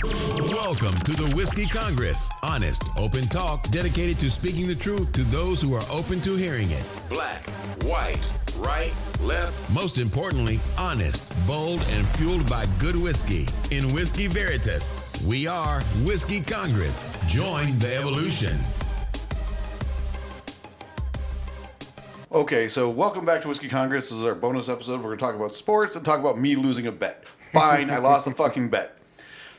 Welcome to the Whiskey Congress. Honest, open talk dedicated to speaking the truth to those who are open to hearing it. Black, white, right, left. Most importantly, honest, bold, and fueled by good whiskey. In Whiskey Veritas, we are Whiskey Congress. Join the evolution. Okay, so welcome back to Whiskey Congress. This is our bonus episode. We're going to talk about sports and talk about me losing a bet. Fine, I lost the fucking bet.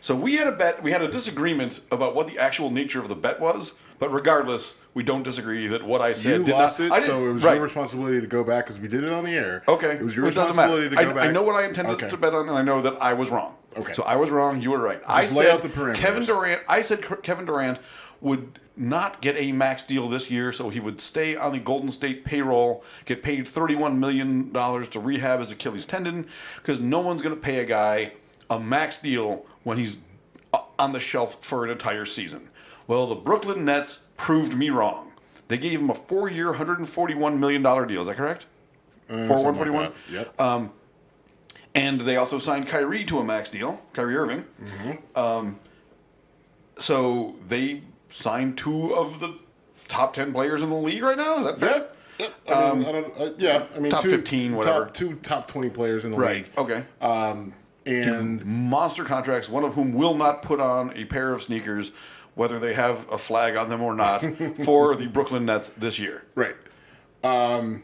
So we had a bet, we had a disagreement about what the actual nature of the bet was, but regardless, we don't disagree that what I said You lost it, so it was your responsibility to go back because we did it on the air. Okay. It was your It doesn't matter. responsibility to go back. I know what I intended to bet on, and I know that I was wrong. Okay. So I was wrong, you were right. Just lay out the parameters. I said Kevin Durant would not get a max deal this year, so he would stay on the Golden State payroll, get paid $31 million to rehab his Achilles tendon, because no one's going to pay a guy a max deal when he's on the shelf for an entire season. Well, the Brooklyn Nets proved me wrong. They gave him a 4-year, $141 million deal. Is that correct? 141? Like yep. And they also signed Kyrie to a max deal, Kyrie Irving. Mm-hmm. So they signed 2 of the top 10 players in the league right now. Is that fair? Yep. I mean, top 15, whatever. Two top 20 players in the league. Okay. And monster contracts, one of whom will not put on a pair of sneakers, whether they have a flag on them or not, for the Brooklyn Nets this year. Right. And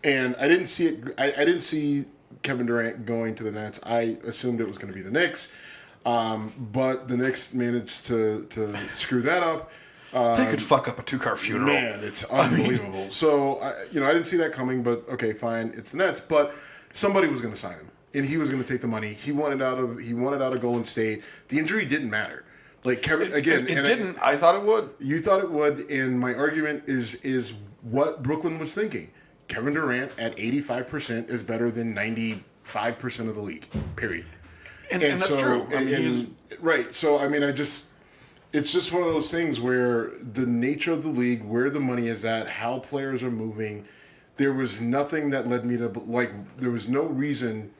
I didn't see it. I didn't see Kevin Durant going to the Nets. I assumed it was going to be the Knicks, but the Knicks managed to screw that up. They could fuck up a 2-car funeral. Man, it's unbelievable. So I didn't see that coming. But okay, fine, it's the Nets. But somebody was going to sign him, and he was going to take the money. He wanted out of Golden State. The injury didn't matter. Like Kevin again, it didn't. I thought it would. You thought it would, and my argument is what Brooklyn was thinking. Kevin Durant at 85% is better than 95% of the league. Period. And that's true. Right. So I mean, it's just one of those things where the nature of the league, where the money is at, how players are moving. There was nothing that led me to there was no reason.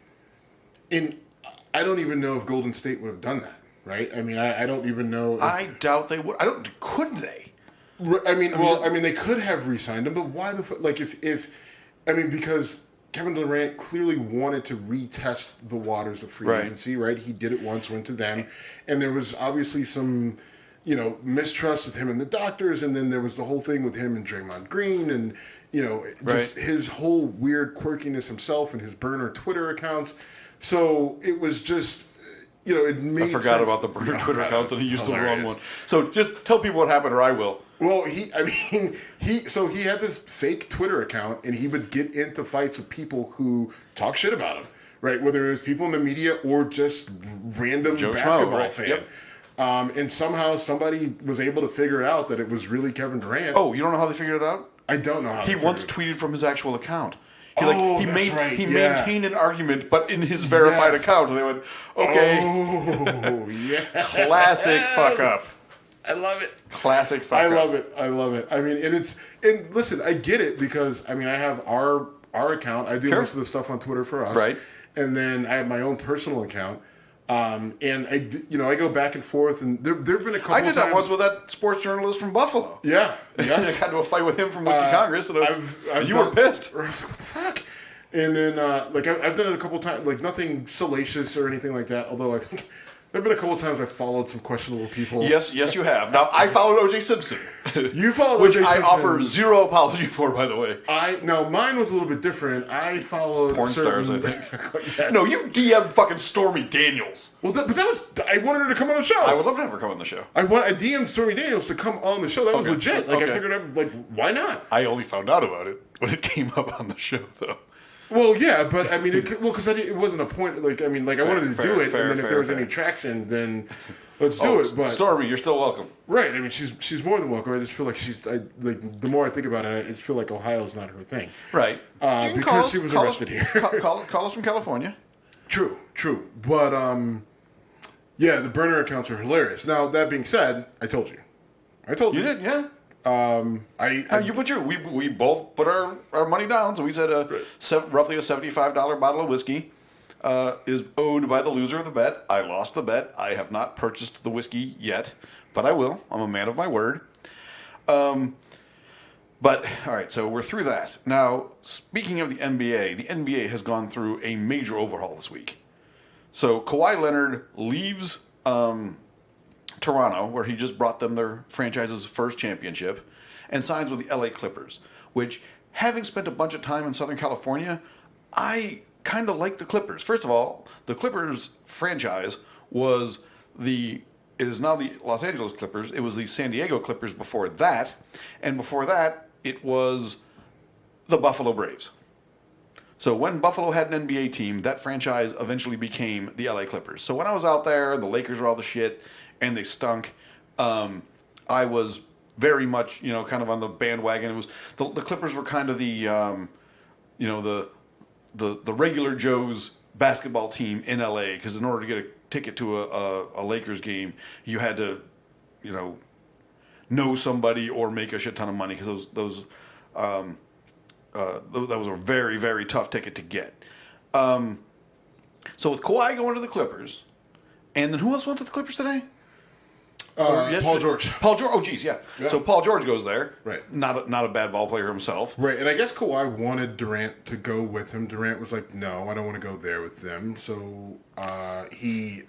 And I don't even know if Golden State would have done that. Right? I mean, I don't even know. I doubt they would. Could they? I mean, they could have re-signed him, but why the fuck? Like, because Kevin Durant clearly wanted to retest the waters of free agency, right? He did it once, went to them, and there was obviously some, mistrust with him and the doctors, and then there was the whole thing with him and Draymond Green, and just his whole weird quirkiness himself and his burner Twitter accounts. So it was just. It made I forgot sense. about the burner Twitter accounts, and he used hilarious. the wrong one. So just tell people what happened, or I will. Well, he had this fake Twitter account, and he would get into fights with people who talk shit about him, right? Whether it was people in the media or just random basketball fan. Yep. And somehow somebody was able to figure out that it was really Kevin Durant. Oh, you don't know how they figured it out? I don't know how. He once tweeted from his actual account. He He maintained an argument, but in his verified account, and they went, okay. Oh, yeah. Classic fuck up. I love it. Classic fuck up. I love it. I mean, and listen, I get it because, I have our account. I do most of the stuff on Twitter for us. Right. And then I have my own personal account. And I go back and forth, and there've been a couple. I did that once with that sports journalist from Buffalo. Yeah, yes. I got into a fight with him from Whiskey Congress, and you were pissed. I was like, "What the fuck?" And then, I've done it a couple times, like nothing salacious or anything like that. Although I think there've been a couple times I've followed some questionable people. Yes, you have. Now I followed O.J. Simpson. You followed which O.J. Simpson, I offer zero apology for, by the way. Mine was a little bit different. I followed porn stars, I think. Yes. No, you DM'd fucking Stormy Daniels. Well, but that was. I wanted her to come on the show. I would love to have her come on the show. I DM'd Stormy Daniels to come on the show. That was legit. I figured out, why not? I only found out about it when it came up on the show, though. Well, yeah, but I mean, because it wasn't a point. I wanted to do it, and then if there was any traction, then let's do it. But Stormy, you're still welcome. Right. I mean, she's more than welcome. I just feel like the more I think about it, I just feel like Ohio's not her thing. Right. Because she was arrested here. Call us from California. True. But the burner accounts are hilarious. Now that being said, I told you. You did, yeah. We both put our money down, so we said roughly a $75 bottle of whiskey. is owed by the loser of the bet. I lost the bet. I have not purchased the whiskey yet, but I will. I'm a man of my word. But, all right, so we're through that. Now, speaking of the NBA has gone through a major overhaul this week. So Kawhi Leonard leaves Toronto, where he just brought them their franchise's first championship, and signs with the LA Clippers, which, having spent a bunch of time in Southern California, I kind of like the Clippers. First of all, the Clippers franchise it is now the Los Angeles Clippers. It was the San Diego Clippers before that, and before that, it was the Buffalo Braves. So when Buffalo had an NBA team, that franchise eventually became the LA Clippers. So when I was out there, the Lakers were all the shit, and they stunk. I was very much, kind of on the bandwagon. It was the Clippers were kind of the regular Joe's basketball team in LA, because in order to get a ticket to a Lakers game, you had to, know somebody or make a shit ton of money, because that was a very, very tough ticket to get. So with Kawhi going to the Clippers, and then who else went to the Clippers today? Paul George. Paul George. Oh, geez, yeah. So Paul George goes there. Right. Not a bad ball player himself. Right, and I guess Kawhi wanted Durant to go with him. Durant was like, no, I don't want to go there with them. So Kawhi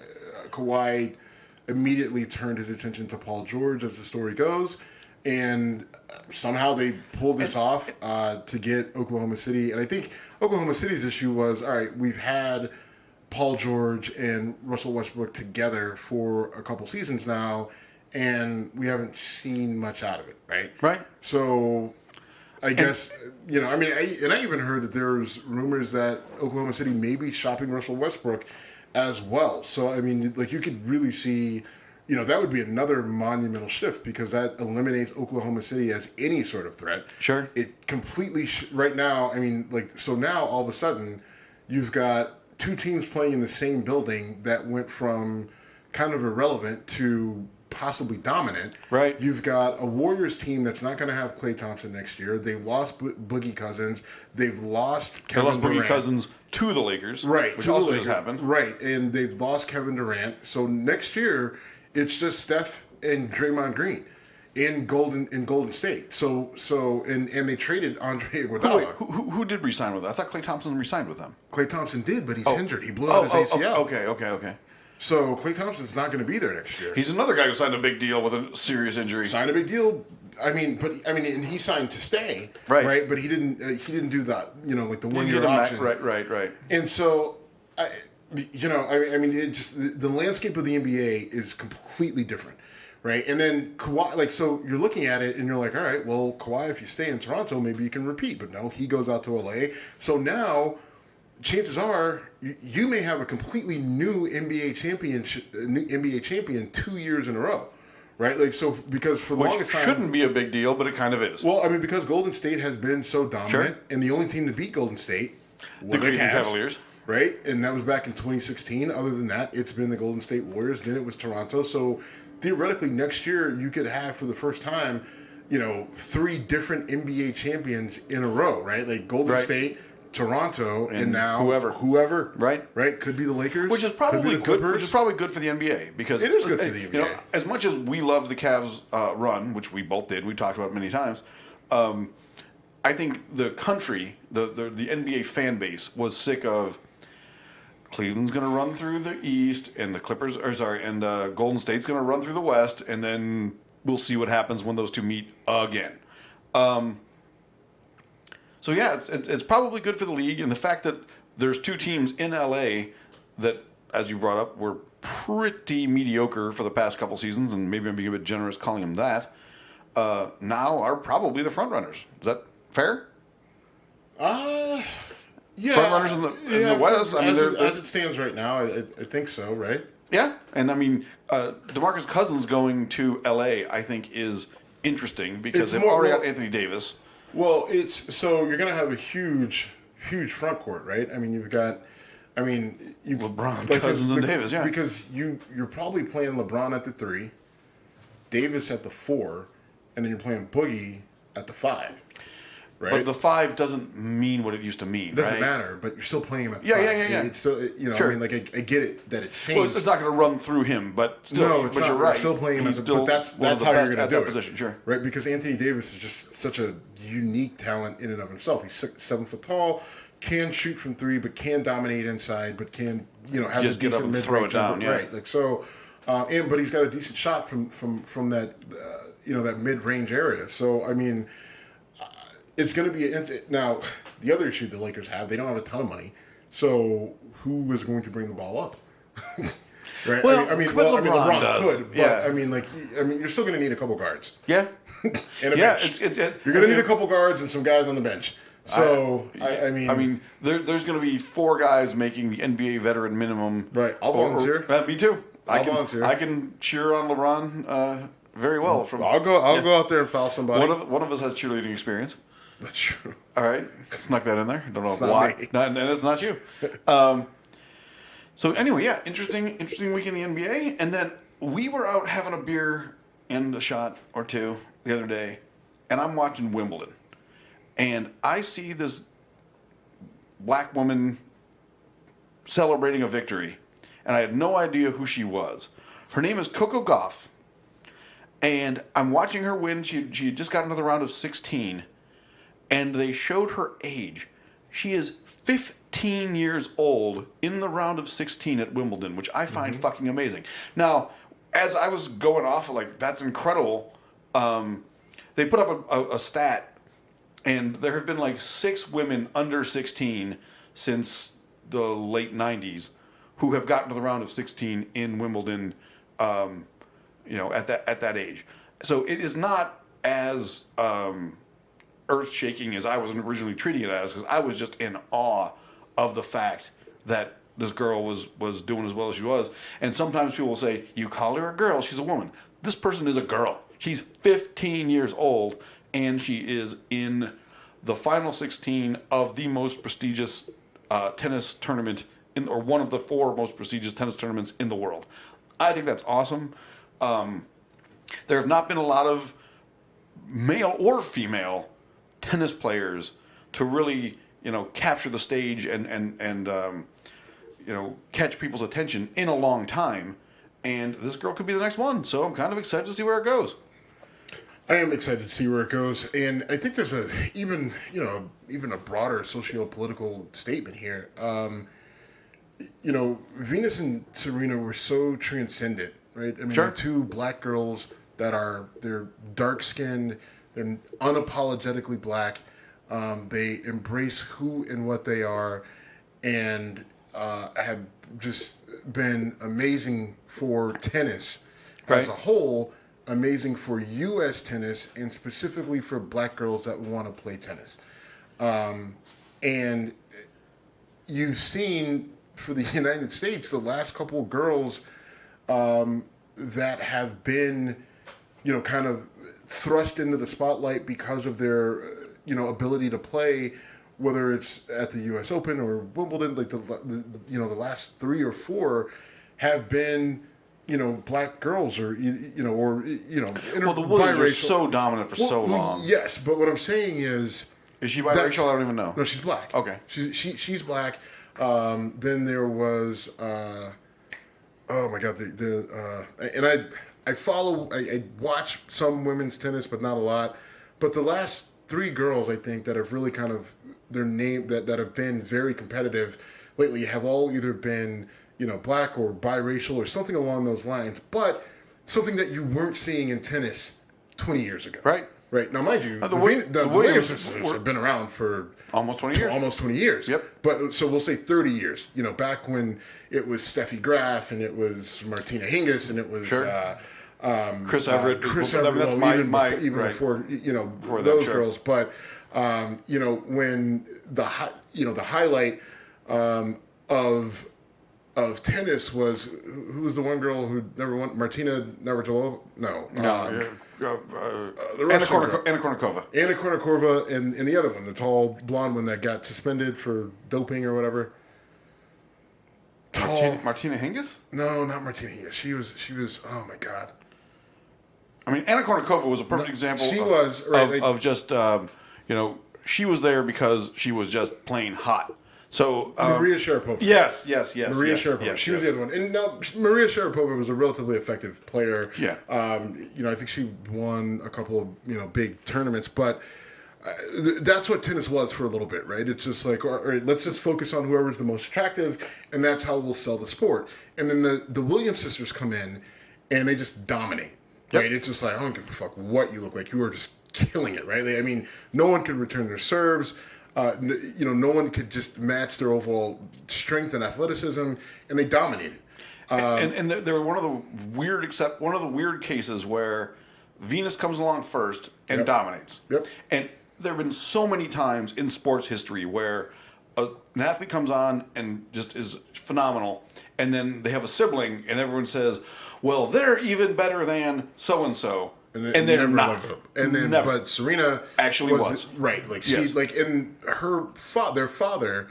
immediately turned his attention to Paul George, as the story goes. And somehow they pulled this off to get Oklahoma City. And I think Oklahoma City's issue was, all right, we've had Paul George and Russell Westbrook together for a couple seasons now, and we haven't seen much out of it, right? Right. So I guess, I even heard that there's rumors that Oklahoma City may be shopping Russell Westbrook as well. So, I mean, like, you could really see, that would be another monumental shift, because that eliminates Oklahoma City as any sort of threat. Sure. It completely, right now, so now all of a sudden you've got two teams playing in the same building that went from kind of irrelevant to possibly dominant. Right. You've got a Warriors team that's not going to have Klay Thompson next year. They've lost Boogie Cousins. They've lost Kevin Durant. Boogie Cousins to the Lakers. Right. Which also just happened. Right. And they've lost Kevin Durant. So next year, it's just Steph and Draymond Green in Golden State. So they traded Andre Iguodala. Who did re-sign with them? I thought Klay Thompson re-signed with them. Klay Thompson did, but he's injured. He blew out his ACL. Okay. So Klay Thompson's not going to be there next year. He's another guy who signed a big deal with a serious injury. Signed a big deal. And he signed to stay. Right. But he didn't do that. Like the 1 year option. Right. And so, the landscape of the NBA is completely different. Right, and then Kawhi, so you're looking at it and you're like, all right, well, Kawhi, if you stay in Toronto, maybe you can repeat. But no, he goes out to LA. So now, chances are, you may have a completely new NBA champion 2 years in a row, right? Because for the longest time, shouldn't be a big deal, but it kind of is. Well, because Golden State has been so dominant, and the only team to beat Golden State were the Cavaliers. Right, and that was back in 2016. Other than that, it's been the Golden State Warriors. Then it was Toronto. So theoretically, next year you could have, for the first time, 3 different NBA champions in a row, right? Like Golden State, Toronto, and now whoever, right, could be the Lakers, which is probably good. Which is probably good for the NBA, because it is good for the NBA. As much as we love the Cavs run, which we both did, we talked about it many times. I think the country, the NBA fan base, was sick of Cleveland's going to run through the East, and Golden State's going to run through the West, and then we'll see what happens when those two meet again. So yeah, it's probably good for the league, and the fact that there's 2 teams in LA that, as you brought up, were pretty mediocre for the past couple seasons, and maybe I'm being a bit generous calling them that, now are probably the front runners. Is that fair? Yeah, front runners in the West. As it stands right now, I think so. Right? Yeah, and DeMarcus Cousins going to LA, I think, is interesting, because they've already got Anthony Davis. Well, so you're going to have a huge front court, right? You've got, LeBron, Cousins, and Davis. Yeah, because you're probably playing LeBron at the 3, Davis at the 4, and then you're playing Boogie at the 5. Right? But the 5 doesn't mean what it used to mean. It doesn't right? matter, but you're still playing him at the Yeah, 5. yeah. It's still, Sure. I mean, like I get it that it's changed. Well, it's not going to run through him, but still. No, it's but not. you're right. You're still playing him He's at the, but that's how you're going to do it. Position, sure. Right, because Anthony Davis is just such a unique talent in and of himself. He's 7 foot tall, can shoot from 3, but can dominate inside, but can have Just a get up decent and mid throw it range down. Yeah. Right, like so, but he's got a decent shot from that that mid range area. So I mean. It's going to be now. The other issue the Lakers have, they don't have a ton of money, so who is going to bring the ball up? Right? Well, LeBron does. could, but yeah. you're still going to need a couple guards. Yeah, And a bench. You're going to need a couple guards and some guys on the bench. So there's going to be 4 guys making the NBA veteran minimum. Right, I'll volunteer. Me too. I'll volunteer. I can cheer on LeBron very well. I'll go out there and foul somebody. One of us has cheerleading experience. That's true. All right, snuck that in there. I don't know it's why. Not and it's not you. So anyway, yeah, interesting week in the NBA. And then we were out having a beer and a shot or two the other day, and I'm watching Wimbledon, and I see this black woman celebrating a victory, and I had no idea who she was. Her name is Coco Gauff, and I'm watching her win. She had just got another round of 16. And they showed her age. She is 15 years old in the round of 16 at Wimbledon, which I find fucking amazing. Now, as I was going off, like, that's incredible, they put up a stat, and there have been like 6 women under 16 since the late 90s who have gotten to the round of 16 in Wimbledon, at that age. So it is not as earth-shaking as I was originally treating it as, because I was just in awe of the fact that this girl was doing as well as she was. And sometimes people will say, you call her a girl, she's a woman. This person is a girl. She's 15 years old, and she is in the final 16 of the most prestigious tennis tournament, or one of the 4 most prestigious tennis tournaments in the world. I think that's awesome. There have not been a lot of male or female tennis players to really, capture the stage and catch people's attention in a long time. And this girl could be the next one. So I'm kind of excited to see where it goes. I am excited to see where it goes. And I think there's even a broader socio-political statement here. Venus and Serena were so transcendent, right? I mean, sure. They're 2 black girls they're dark-skinned, they're unapologetically black. They embrace who and what they are, and have just been amazing for tennis as a whole, amazing for U.S. tennis, and specifically for black girls that want to play tennis. And you've seen for the United States the last couple of girls that have been, kind of thrust into the spotlight because of their, ability to play, whether it's at the U.S. Open or Wimbledon. Like the last 3 or 4 have been, black girls, or the Williams were so dominant for so long. Yes, but what I'm saying is she biracial? I don't even know. No, she's black. Okay, she's black. Then there was, oh my God, and I watch some women's tennis, but not a lot. But the last 3 girls, I think, that have really kind of their name that have been very competitive lately have all either been, black or biracial or something along those lines. But something that you weren't seeing in tennis 20 years ago. Right. Right. Now, mind you, the Williams sisters have been around for almost 20 years. Almost 20 years. Yep. But so we'll say 30 years. Back when it was Steffi Graf and it was Martina Hingis and it was Chris Everett. Chris Everett. That's even right. before Before those them, girls. But when the highlight of tennis was, who was the one girl who never won? Martina Navratilova? No. Anna Kournikova. Anna Kournikova, and the other one, the tall blonde one that got suspended for doping or whatever. Martina Hingis? No, not Martina Hingis. She was. Oh my God. I mean, Anna Kournikova was a perfect example. She of, was right, of just she was there because she was just plain hot. So Maria Sharapova. Yes. Maria Sharapova. Yes, she was the other one. And now Maria Sharapova was a relatively effective player. Yeah. I think she won a couple of big tournaments, but that's what tennis was for a little bit, right? It's just like, all right, let's just focus on whoever's the most attractive, and that's how we'll sell the sport. And then the Williams sisters come in, and they just dominate, right? Yep. It's just like, I don't give a fuck what you look like. You are just killing it, right? I mean, no one could return their serves. No one could just match their overall strength and athleticism, and they dominated. And they were one of the weird cases where Venus comes along first and dominates. Yep. And there have been so many times in sports history where an athlete comes on and just is phenomenal, and then they have a sibling, and everyone says, "Well, they're even better than so and so." And they're not. And then, but Serena actually was right. Like she, and their father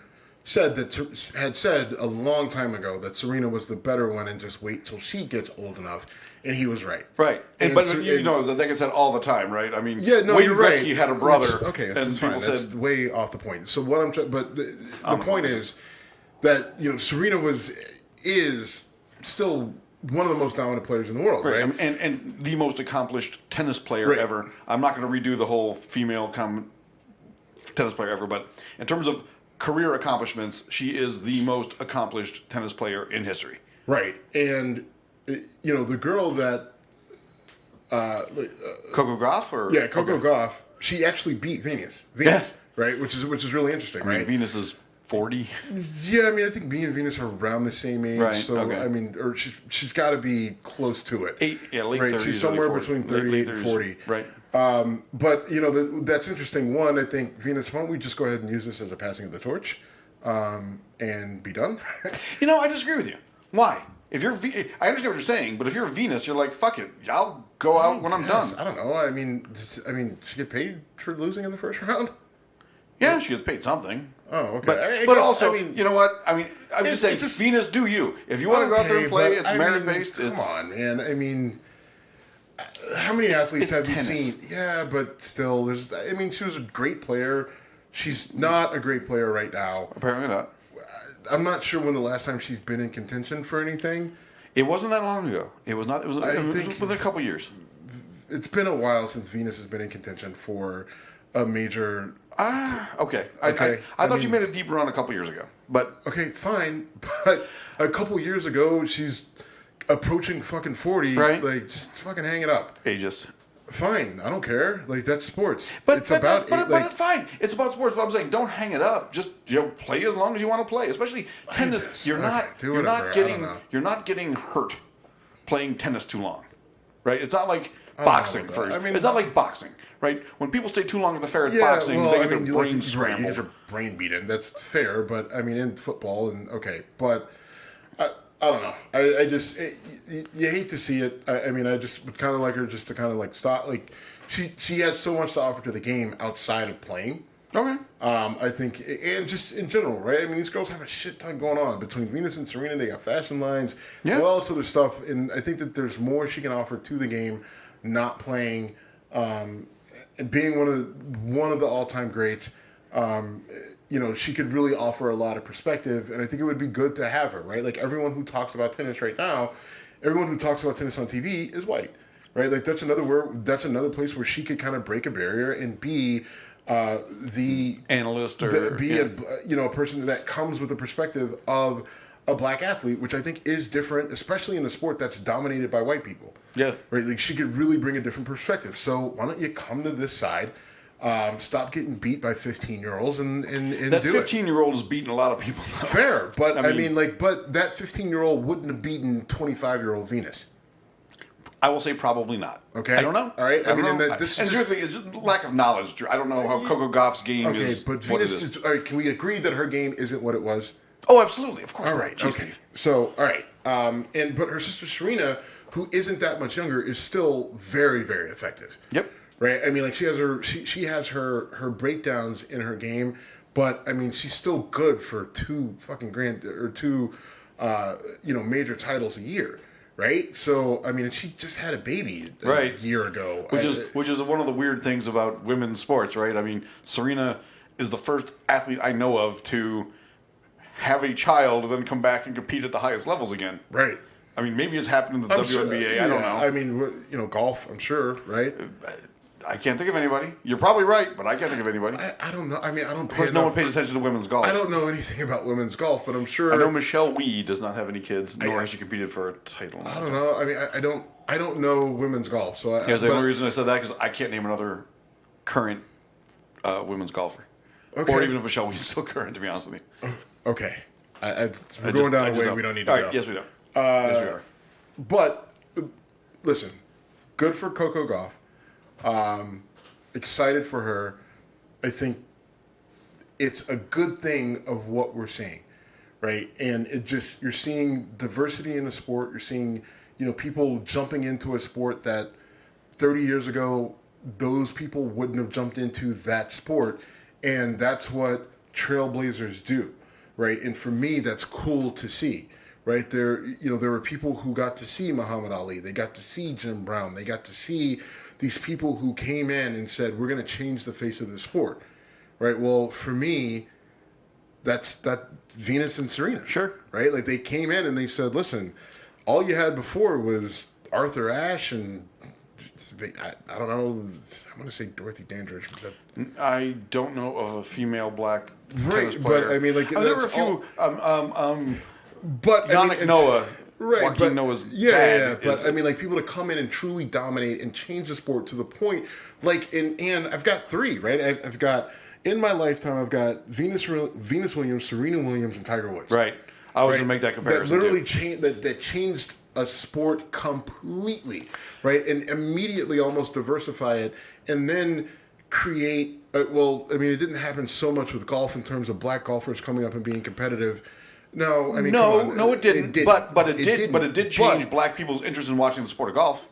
had said a long time ago that Serena was the better one, and just wait till she gets old enough. And he was right. Right. But they get said all the time, right? I mean, you're Wayne right. Gretzky had a brother. That's fine. That's way off the point. So what I'm but the point is that Serena is still one of the most dominant players in the world, right? And the most accomplished tennis player ever. I'm not going to redo the whole female tennis player ever, but in terms of career accomplishments, she is the most accomplished tennis player in history. Right. And, the girl that... Coco Gauff? Coco Gauff. She actually beat Venus. Right? Which is really interesting, right? Venus is 40. Yeah, I think me and Venus are around the same age. Right. So or she's got to be close to it. Late 30s. She's somewhere between 38 and 40. Right. But that's interesting. One, I think Venus. Why don't we just go ahead and use this as a passing of the torch, and be done? I disagree with you. Why? If you're, I understand what you're saying, but if you're Venus, you're like, fuck it, I'll go out when I'm done. I don't know. She get paid for losing in the first round. Yeah, she gets paid something. Oh, okay. But also, you know what? I'm just saying, Venus, do you? If you want to go out there and play, it's merit-based. Come on, man. How many athletes have you seen? Yeah, but still, she was a great player. She's not a great player right now. Apparently not. I'm not sure when the last time she's been in contention for anything. It wasn't that long ago. It was not. It was within a couple years. It's been a while since Venus has been in contention for a major. Okay. I thought you made a deep run a couple years ago, but okay, fine. But a couple years ago, she's approaching fucking 40. Right. Like, just fucking hang it up. Ageist. Fine, I don't care. Like, that's sports. But fine. It's about sports. But I'm saying, don't hang it up. Just play as long as you want to play. Especially tennis. You're not getting hurt playing tennis too long, right? It's not like boxing. It's not like boxing, right? When people stay too long at the fair at boxing, they get their brains scrambled. You get your brain beaten. That's fair. But in football but. I don't know. I just you hate to see it. I just would kind of like her just to kind of like stop. Like she has so much to offer to the game outside of playing. Okay. I think, and just in general, right? These girls have a shit ton going on between Venus and Serena. They got fashion lines, all this other stuff, and I think that there's more she can offer to the game, not playing, and being one of the all-time greats. She could really offer a lot of perspective, and I think it would be good to have her, right? Like, everyone who talks about tennis right now, everyone who talks about tennis on TV is white, right? Like, that's another place where she could kind of break a barrier and be the analyst a person that comes with a perspective of a black athlete, which I think is different, especially in a sport that's dominated by white people. Yeah. Right? Like, she could really bring a different perspective. So why don't you come to this side? Stop getting beat by 15-year-olds and that do 15-year-old is beating a lot of people. Though. Fair, but but that 15-year-old wouldn't have beaten 25-year-old Venus. I will say probably not. Okay, I don't know. All right, and the thing is lack of knowledge. I don't know how Coco Gauff's game is. Okay, but Venus. All right, can we agree that her game isn't what it was? Oh, absolutely, of course. All right, okay. So, all right, but her sister Serena, who isn't that much younger, is still very, very effective. Yep. Right, she has her breakdowns in her game, but she's still good for two major titles a year, right? So I mean, she just had a baby a year ago, which is one of the weird things about women's sports, right? I mean, Serena is the first athlete I know of to have a child and then come back and compete at the highest levels again. Right. I mean, maybe it's happened in the WNBA. I don't know. I mean, Gauff, I'm sure, right? I can't think of anybody. You're probably right, but I can't think of anybody. I don't know. I mean, I don't. Of course, no one pays attention to women's golf. I don't know anything about women's golf, but I'm sure. I know Michelle Wie does not have any kids, nor has she competed for a title. I don't know. I mean, I don't know women's golf. So the only reason I said that because I can't name another current women's golfer, or even if Michelle Wie is still current. To be honest with you. Okay, we're going down a way we don't need to go. Yes, we don't. Yes, we are. But listen, good for Coco Gauff. Excited for her. I think it's a good thing of what we're seeing, right? And you're seeing diversity in the sport. You're seeing, people jumping into a sport that 30 years ago, those people wouldn't have jumped into that sport. And that's what trailblazers do, right? And for me, that's cool to see. Right there, there were people who got to see Muhammad Ali. They got to see Jim Brown. They got to see these people who came in and said, "We're going to change the face of the sport." Right. Well, for me, that's Venus and Serena. Sure. Right. Like they came in and they said, "Listen, all you had before was Arthur Ashe and I don't know. I want to say Dorothy Dandridge. I don't know of a female black right, tennis player. But I mean, like there were a few. But Yannick Noah, right? Joaquin Noah's dad. But I mean, like people to come in and truly dominate and change the sport to the point, like, and I've got three, right? I've got in my lifetime, I've got Venus Williams, Serena Williams, and Tiger Woods. Right. I was going to make that comparison. That literally changed a sport completely, right? And immediately almost diversify it, and then create. Well, I mean, it didn't happen so much with golf in terms of black golfers coming up and being competitive. No, I mean, no, it didn't. But it did change black people's interest in watching the sport of golf.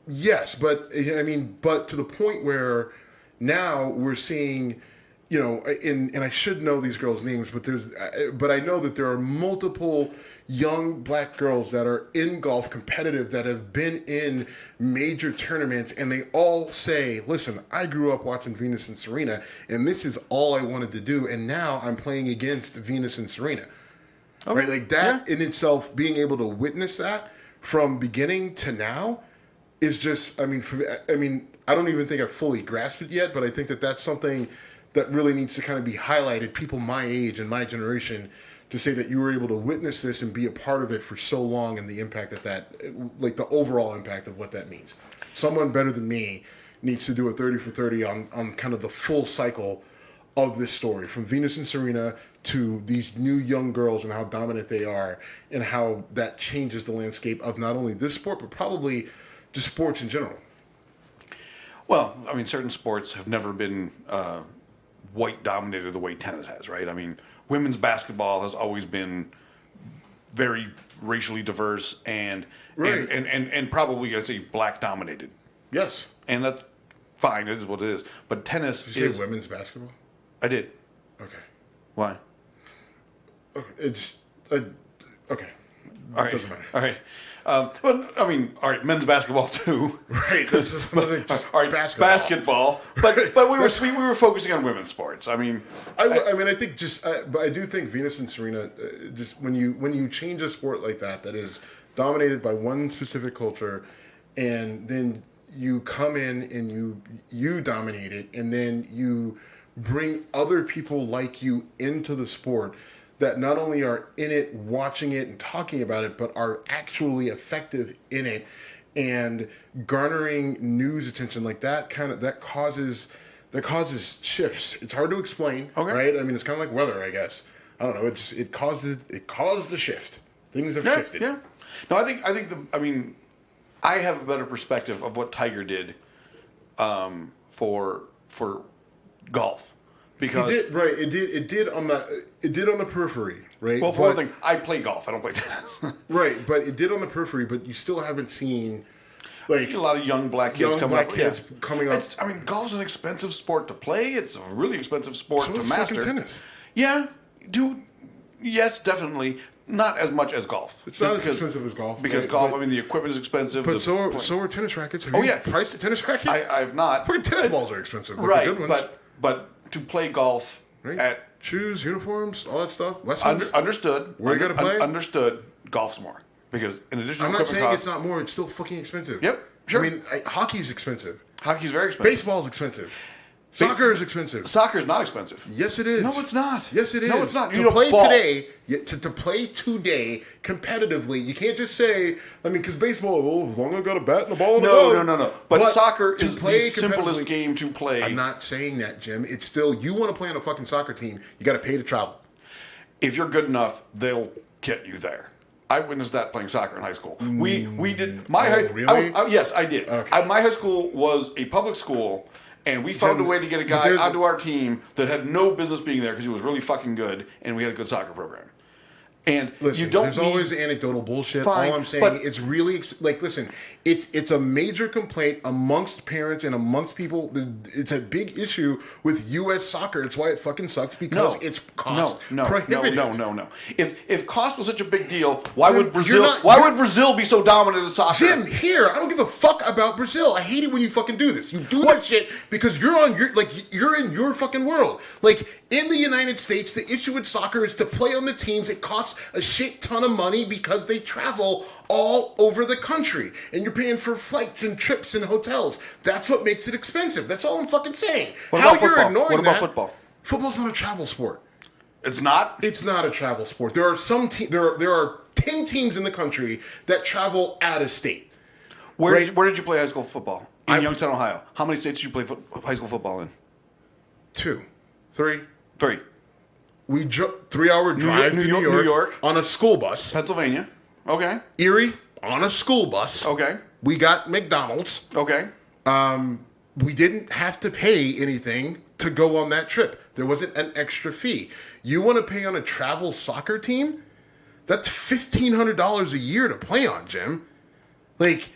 Yes, but I mean, but to the point where now we're seeing, and I should know these girls' names, but I know that there are multiple young black girls that are in golf competitive that have been in major tournaments, and they all say, "Listen, I grew up watching Venus and Serena, and this is all I wanted to do, and now I'm playing against Venus and Serena." Okay. Right, like that in itself, being able to witness that from beginning to now is just, I mean, I don't even think I've fully grasped it yet, but I think that that's something that really needs to kind of be highlighted. People my age and my generation to say that you were able to witness this and be a part of it for so long, and the impact that like the overall impact of what that means. Someone better than me needs to do a 30 for 30 on kind of the full cycle of this story, from Venus and Serena to these new young girls and how dominant they are, and how that changes the landscape of not only this sport, but probably just sports in general. Well, I mean, certain sports have never been white dominated the way tennis has, right? I mean, women's basketball has always been very racially diverse and probably, I'd say, black dominated. Yes. And that's fine, it is what it is. But tennis Did you say women's basketball? I did. Okay. Why? It's okay. All right. Doesn't matter. All right. Well, I mean, all right, men's basketball too. Right. That's just all right, basketball. But we were focusing on women's sports. I mean, I think but I do think Venus and Serena, just when you change a sport like that is dominated by one specific culture, and then you come in and you dominate it, and then you bring other people like you into the sport that not only are in it, watching it and talking about it, but are actually effective in it and garnering news attention like that, that causes shifts. It's hard to explain, right? I mean, it's kind of like weather, I guess. I don't know. It caused a shift. Things have shifted. Yeah. No, I think I have a better perspective of what Tiger did for golf. Because he did, right. It did on the periphery, right? Well, for one thing, I play golf. I don't play tennis. Right, but it did on the periphery. But you still haven't seen like a lot of young black kids coming up. I mean, golf's an expensive sport to play. It's a really expensive sport to master. Tennis. Yeah, dude. Yes, definitely. not as much as golf. It's not as expensive as golf. Because golf, I mean, the equipment is expensive. But so are tennis rackets. Have you priced a tennis racket? I have not. Fucking tennis balls are expensive. Like right, the good ones. but to play golf at... Shoes, uniforms, all that stuff. Understood. Where you got to play? Understood. Golf's more. Because in addition to I'm not saying it's not more. It's still fucking expensive. Yep, sure. I mean, hockey's expensive. Hockey's very expensive. Baseball's expensive. Soccer is expensive. Soccer's not expensive. Yes, it is. No, it's not. Yes, it is. No, it's not. To play today competitively, you can't just say, I mean, because baseball, as long as I got a bat and a ball and a glove. No. But soccer is the simplest game to play. I'm not saying that, Jim. It's still, you want to play on a fucking soccer team, you got to pay to travel. If you're good enough, they'll get you there. I witnessed that playing soccer in high school. We did. Really? Yes, I did. Okay. My high school was a public school. And we found a way to get a guy onto our team that had no business being there because he was really fucking good, and we had a good soccer program. And listen, you don't there's always anecdotal bullshit. Fine, all I'm saying, it's really listen. It's a major complaint amongst parents and amongst people. It's a big issue with U.S. soccer. It's why it fucking sucks because it's cost prohibitive. No. If cost was such a big deal, why would Brazil be so dominant in soccer? Jim, I don't give a fuck about Brazil. I hate it when you fucking do this. You do that shit because you're in your fucking world. Like in the United States, the issue with soccer is to play on the teams. It costs a shit ton of money because they travel all over the country and you're paying for flights and trips and hotels. That's what makes it expensive. That's all I'm fucking saying. What about football? Football's not a travel sport. It's not? It's not a travel sport. There are there are 10 teams in the country that travel out of state. Where did you play high school football? In Youngstown, Ohio. How many states did you play high school football in? 2. 3. 3. We 3-hour drive to New York on a school bus. Pennsylvania. Okay. Erie on a school bus. Okay. We got McDonald's. Okay. We didn't have to pay anything to go on that trip. There wasn't an extra fee. You want to pay on a travel soccer team? That's $1,500 a year to play on, Jim. Like,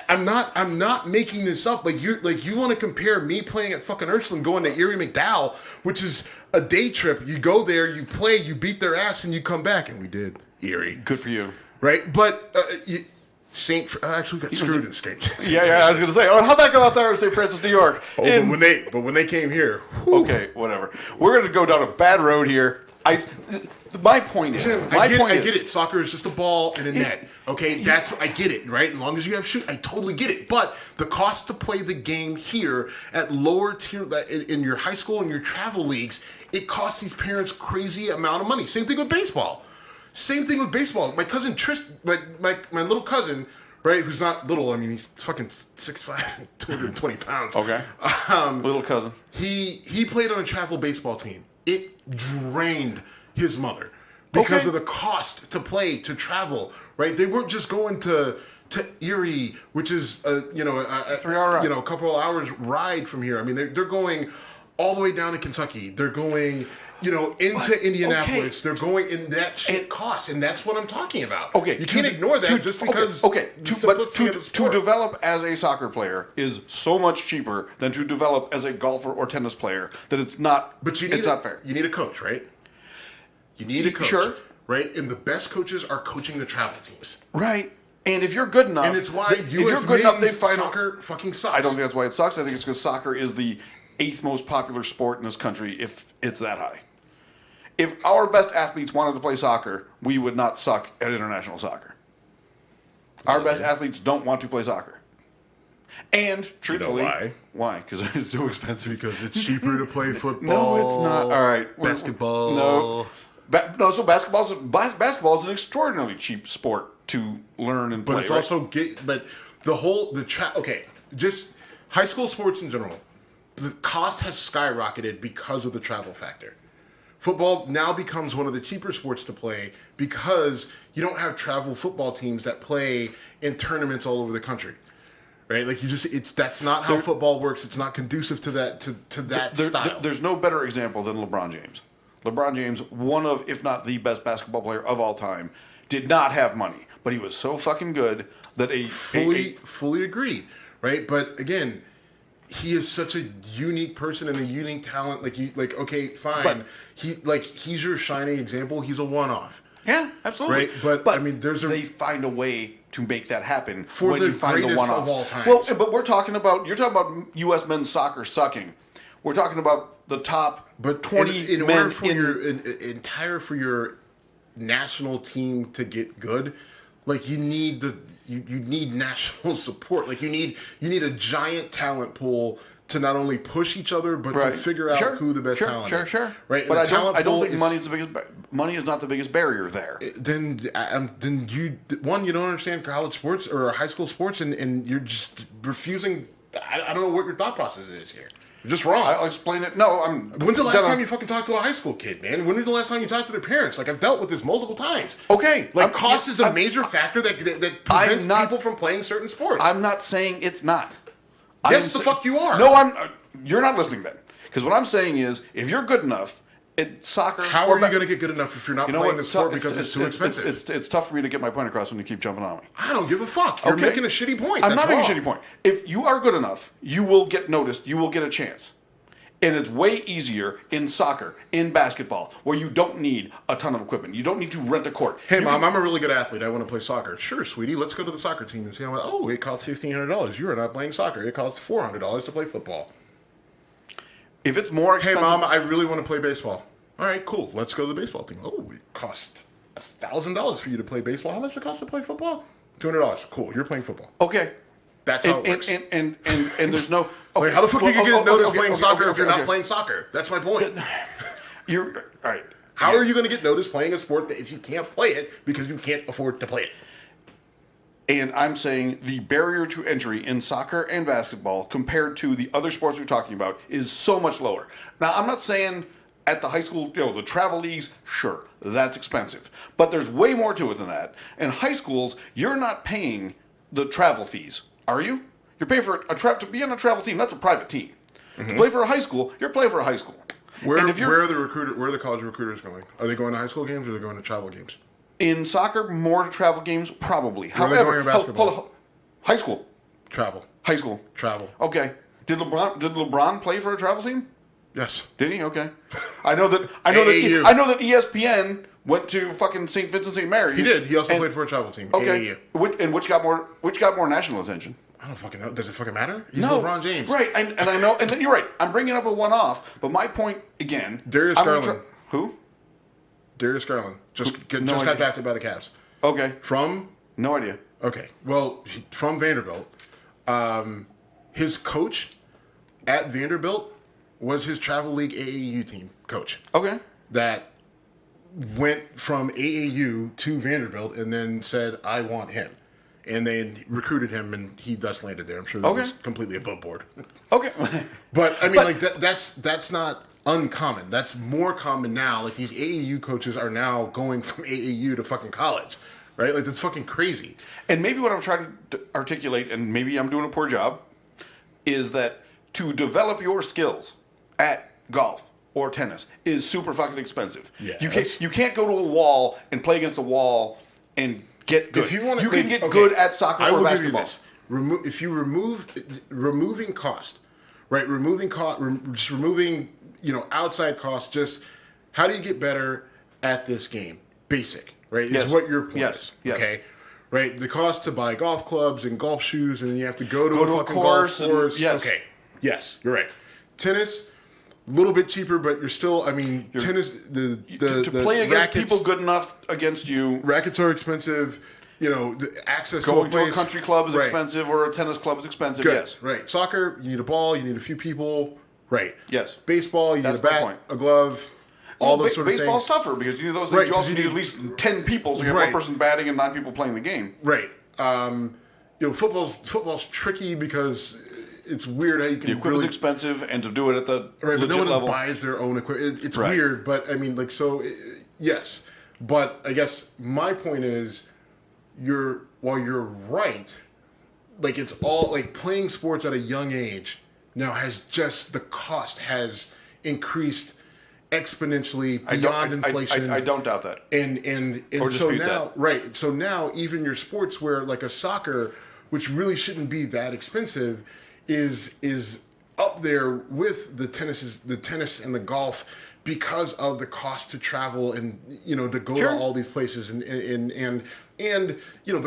I'm not making this up. Like you want to compare me playing at fucking Ursuline going to Erie McDowell, which is a day trip. You go there, you play, you beat their ass, and you come back. And we did Erie. Good for you, right? But actually got screwed in St. Yeah. I was going to say, how'd that go out there in St. Francis, New York? But when they came here, okay, whatever. We're going to go down a bad road here. My point is, Tim, I get it. Soccer is just a ball and a net. Okay, I get it, right? As long as you have shoot, I totally get it. But the cost to play the game here at lower tier in your high school and your travel leagues, it costs these parents crazy amount of money. Same thing with baseball. My cousin Tristan, my little cousin, right? Who's not little. I mean, he's fucking 6'5", 220 pounds. Okay. Little cousin. He played on a travel baseball team. It drained his mother because of the cost to play, to travel, right? They weren't just going to Erie, which is a 3-hour ride. A couple of hours ride from here. I mean, they're going all the way down to Kentucky. They're going, into Indianapolis. They're going in that shit cost, and that's what I'm talking about. Okay, you can't ignore that just because. To develop as a soccer player is so much cheaper than to develop as a golfer or tennis player that it's not. But it's not fair. You need a coach, right? You need a coach, sure, right? And the best coaches are coaching the travel teams, right? And if you're good enough, and it's why soccer fucking sucks. I don't think that's why it sucks. I think it's because soccer is the 8th most popular sport in this country, if it's that high. If our best athletes wanted to play soccer, we would not suck at international soccer. Our best athletes don't want to play soccer. And, truthfully... Why? Because it's too expensive. Because it's cheaper to play football. No, it's not. All right. Basketball. No. So basketball is an extraordinarily cheap sport to learn and play. But it's also... just high school sports in general. The cost has skyrocketed because of the travel factor. Football now becomes one of the cheaper sports to play because you don't have travel football teams that play in tournaments all over the country, right? Like that's not how football works. It's not conducive to that style. There's no better example than LeBron James. LeBron James, one of, if not the best basketball player of all time, did not have money, but he was so fucking good that fully agreed, right? But again, he is such a unique person and a unique talent. Okay, fine. But he's your shining example. He's a one-off. Yeah, absolutely. Right, but I mean, they find a way to make that happen for when the you find the greatest one-offs. of all time. Well, but you're talking about U.S. men's soccer sucking. We're talking about the top 20 in men order for your national team to get good, like you need you need national support. Like you need a giant talent pool to not only push each other, but to figure out who the best talent is. Sure. Right. But I don't think money is not the biggest barrier there. Then you don't understand college sports or high school sports, and you're just refusing. I don't know what your thought process is here. You're just wrong. I'll explain it. No, When's the last time you fucking talked to a high school kid, man? When was the last time you talked to their parents? Like, I've dealt with this multiple times. Okay. Like, cost is a major factor that prevents people from playing certain sports. I'm not saying it's not. Yes, the fuck you are. No, you're not listening then. Because what I'm saying is, if you're good enough at soccer... How are you going to get good enough if you're not playing the sport because it's too expensive? It's tough for me to get my point across when you keep jumping on me. I don't give a fuck. You're making a shitty point. I'm not making a shitty point. If you are good enough, you will get noticed. You will get a chance. And it's way easier in soccer, in basketball, where you don't need a ton of equipment. You don't need to rent a court. Hey, Mom, I'm a really good athlete. I want to play soccer. Sure, sweetie. Let's go to the soccer team and see how... Oh, it costs $1,500. You are not playing soccer. It costs $400 to play football. If it's more expensive... Hey, Mom, I really want to play baseball. All right, cool. Let's go to the baseball team. Oh, it costs $1,000 for you to play baseball. How much does it cost to play football? $200. Cool. You're playing football. Okay. That's how it works. And there's no... Okay, how the fuck are you going to get noticed playing soccer if you're not playing soccer? That's my point. All right. How are you going to get noticed playing a sport that if you can't play it because you can't afford to play it? And I'm saying the barrier to entry in soccer and basketball compared to the other sports we're talking about is so much lower. Now, I'm not saying at the high school, the travel leagues, sure, that's expensive. But there's way more to it than that. In high schools, you're not paying the travel fees, are you? You're paying for to be on a travel team. That's a private team. Mm-hmm. To play for a high school, you're playing for a high school. Where are the college recruiters going? Are they going to high school games or are they going to travel games? In soccer, more to travel games, probably. Where are they going in basketball? High school. Travel. High school. Travel. Okay. Did LeBron play for a travel team? Yes. Did he? Okay. I know that ESPN went to fucking St. Vincent St. Mary's. He did. He also played for a travel team. Okay. AAU. Which got more national attention? I don't fucking know. Does it fucking matter? He's no. LeBron James. Right. And I know. And you're right. I'm bringing up a one-off. But my point again. Darius Garland. Who? Darius Garland. Just got drafted by the Cavs. Okay. From? No idea. Okay. Well, from Vanderbilt. His coach at Vanderbilt was his travel league AAU team coach. Okay. That went from AAU to Vanderbilt and then said, I want him. And they recruited him, and he thus landed there. I'm sure that was completely above board. Okay. But, I mean, that's not uncommon. That's more common now. Like, these AAU coaches are now going from AAU to fucking college, right? Like, that's fucking crazy. And maybe what I'm trying to articulate, and maybe I'm doing a poor job, is that to develop your skills at golf or tennis is super fucking expensive. Yes. You can't go to a wall and play against a wall and get good. If you want to, can get good at soccer or basketball. If you removing cost, right? Removing outside cost. Just how do you get better at this game? Basic, right? Is what your point is. Yes. Okay. Right. The cost to buy golf clubs and golf shoes, and then you have to go to a fucking golf course. Yes. Okay. Yes, you're right. Tennis. A little bit cheaper, but you're still. I mean, tennis. To play against people good enough against you. Rackets are expensive. The access going to a country club is expensive, or a tennis club is expensive. Good. Yes, right. Soccer, you need a ball, you need a few people. Right. Yes. Baseball, you need a bat, a glove, all those sort of things. Baseball's tougher because you need those things. You also need at least 10 people, so you have one person batting and 9 people playing the game. Right. Football's tricky because. It's weird how you can. The equipment's expensive, and to do it at the legit level. No one buys their own equipment. It's weird, but I mean, yes. But I guess my point is, while you're right, like it's all like playing sports at a young age now the cost has increased exponentially beyond inflation. I don't doubt that. And so now, right? So now even your sports where like a soccer, which really shouldn't be that expensive, is up there with the tennis and the golf because of the cost to travel and to go Sure. to all these places and the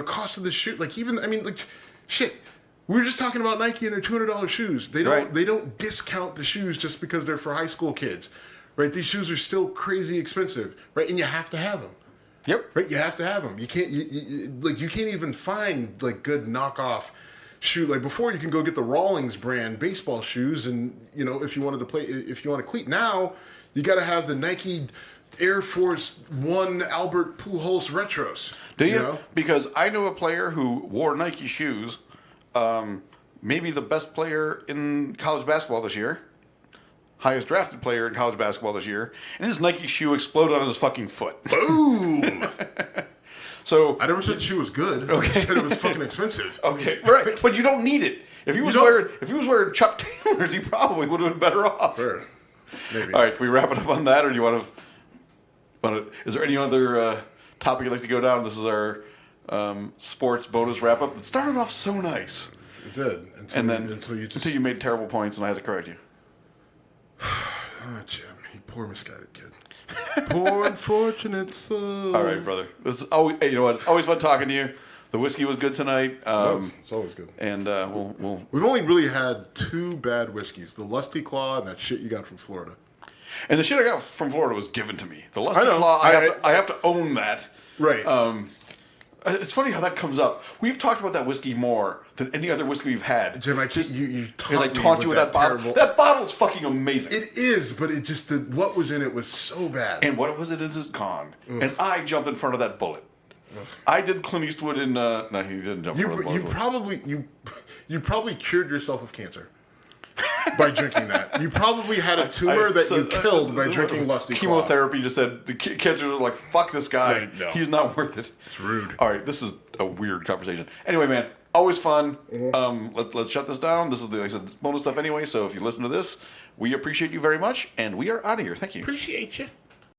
cost of the shoe. Like shit. We were just talking about Nike and their $200 shoes. They don't discount the shoes just because they're for high school kids, right? These shoes are still crazy expensive, right? And you have to have them. Yep. Right, you have to have them. You can't you can't even find like good knockoff shoe. Like before, you can go get the Rawlings brand baseball shoes, and if you want a cleat. Now you got to have the Nike Air Force One Albert Pujols retros. Do you? Because I know a player who wore Nike shoes. Maybe the best player in college basketball this year. Highest drafted player in college basketball this year, and his Nike shoe exploded on his fucking foot. Boom! So I never said the shoe was good. Okay. I said it was fucking expensive. Okay, right, but you don't need it. If he was wearing Chuck Taylors, he probably would have been better off. Sure. Maybe. All right, can we wrap it up on that, or do you want to? Is there any other topic you'd like to go down? This is our sports bonus wrap up. It started off so nice. It did, until you made terrible points, and I had to correct you. Oh, Jim, you poor misguided kid. Poor unfortunate soul. All right, brother. This is always, hey, you know what? It's always fun talking to you. The whiskey was good tonight. It's always good. And we've only really had 2 bad whiskeys: the Lusty Claw and that shit you got from Florida. And the shit I got from Florida was given to me. The Lusty Claw, I have to own that. Right. It's funny how that comes up. We've talked about that whiskey more than any other whiskey we've had. Jim, you taunt you with that bottle. That bottle is fucking amazing. It is, but it just what was in it was so bad. And what was it in is gone. Ugh. And I jumped in front of that bullet. Ugh. I did Clint Eastwood in. No, he didn't jump in front of the bullet. You probably cured yourself of cancer by drinking that. You probably had a tumor you killed by drinking Lusty Claw. Chemotherapy just said the cancer was like, fuck this guy. Right, no. He's not worth it. It's rude. All right, this is a weird conversation. Anyway, man, always fun. Let's shut this down. This is like I said, bonus stuff anyway. So if you listen to this, we appreciate you very much, and we are out of here. Thank you. Appreciate you.